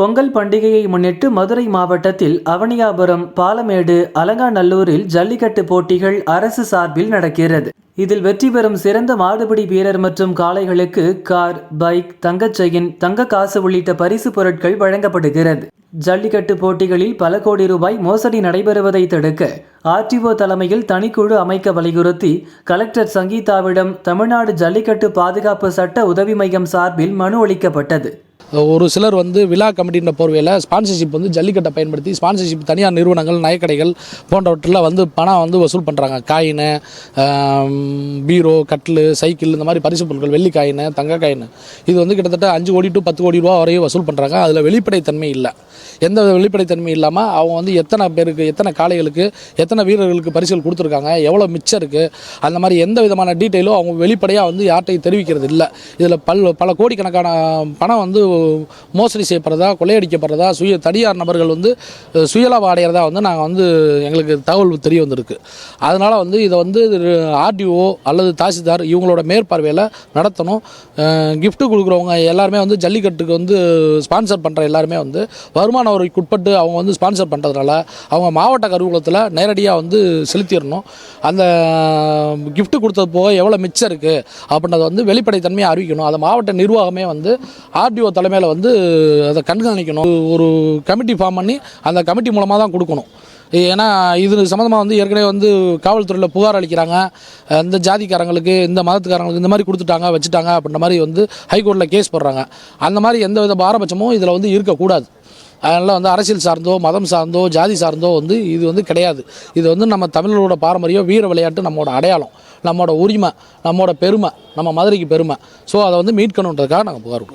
பொங்கல் பண்டிகையை முன்னிட்டு மதுரை மாவட்டத்தில் அவனியாபுரம், பாலமேடு, அலங்காநல்லூரில் ஜல்லிக்கட்டு போட்டிகள் அரசு சார்பில் நடக்கிறது. இதில் வெற்றி பெறும் சிறந்த மாடுபிடி வீரர் மற்றும் காளைகளுக்கு கார், பைக், தங்கச் செயின், தங்க காசு உள்ளிட்ட பரிசு பொருட்கள் வழங்கப்படுகிறது. ஜல்லிக்கட்டு போட்டிகளில் பல கோடி ரூபாய் மோசடி நடைபெறுவதை தடுக்க ஆர்டிஓ தலைமையில் தனிக்குழு அமைக்க வலியுறுத்தி கலெக்டர் சங்கீதாவிடம் தமிழ்நாடு ஜல்லிக்கட்டு பாதுகாப்பு சட்ட உதவி மையம் சார்பில் மனு அளிக்கப்பட்டது. ஒரு சிலர் விழா கமிட்டின்ற போர்வையில் ஸ்பான்சர்ஷிப் ஜல்லிக்கட்டை பயன்படுத்தி ஸ்பான்சர்ஷிப் தனியார் நிறுவனங்கள், நகைக்கடைகள் போன்றவற்றில் பணம் வசூல் பண்ணுறாங்க. காயின், பீரோ, கட்டில், சைக்கிள், இந்த மாதிரி பரிசு பொருட்கள், வெள்ளி காயின், தங்க காயின், இது கிட்டத்தட்ட 5 கோடி to 10 கோடி ரூபா வரையும் வசூல் பண்ணுறாங்க. அதில் வெளிப்படைத்தன்மை இல்லை. எந்த வெளிப்படைத்தன்மை இல்லாமல் அவங்க எத்தனை பேருக்கு, எத்தனை காளைகளுக்கு, எத்தனை வீரர்களுக்கு பரிசுகள் கொடுத்துருக்காங்க, எவ்வளோ மிச்சம் இருக்குது, அந்த மாதிரி எந்த விதமான டீட்டெயிலும் அவங்க வெளிப்படையாக யார்ட்டையும் தெரிவிக்கிறது இல்லை. இதில் பல கோடிக்கணக்கான பணம் மோசடி செய்யப்படுறதா, கொள்ளையடிக்கப்படுறதா, தனியார் நபர்கள் சுயலாபம் அடைகிறதா நாங்கள் எங்களுக்கு தகவல் தெரிய வந்திருக்கு. அதனால் இதை ஆர்டிஓ அல்லது தாசில்தார் இவங்களோட மேற்பார்வையில் நடத்தணும். கிஃப்ட்டு கொடுக்குறவங்க எல்லாருமே ஜல்லிக்கட்டுக்கு ஸ்பான்சர் பண்ணுற எல்லாருமே வருமான வரிக்கு உட்பட்டு அவங்க ஸ்பான்சர் பண்ணுறதுனால அவங்க மாவட்ட கருவூலத்தில் நேரடியாக செலுத்திடணும். அந்த கிஃப்ட் கொடுத்தது போக எவ்வளோ மிச்சம் இருக்குது அப்படின்றத வெளிப்படைத்தன்மையை அறிவிக்கணும். அதை மாவட்ட நிர்வாகமே ஆர்டிஓ தலைமையில் அதை கண்காணிக்கணும். ஒரு கமிட்டி ஃபார்ம் பண்ணி அந்த கமிட்டி மூலமாக தான் கொடுக்கணும். ஏன்னா இது சம்மந்தமாக ஏற்கனவே காவல்துறையில் புகார் அளிக்கிறாங்க. இந்த ஜாதிக்காரங்களுக்கு, இந்த மதத்துக்காரங்களுக்கு இந்த மாதிரி கொடுத்துட்டாங்க, வச்சுட்டாங்க அப்படின்ற மாதிரி ஹைகோர்ட்டில் கேஸ் போடுறாங்க. அந்த மாதிரி எந்த வித பாரபட்சமும் இதில் இருக்கக்கூடாது. அதனால் அரசியல் சார்ந்தோ, மதம் சார்ந்தோ, ஜாதி சார்ந்தோ இது கிடையாது. இது நம்ம தமிழரோட பாரம்பரியம், வீர விளையாட்டு, நம்மளோட அடையாளம், நம்மளோட உரிமை, நம்மளோட பெருமை, நம்ம மதுரைக்கு பெருமை. ஸோ அதை மீட்கணுன்றதுக்காக நாங்கள் புகார்.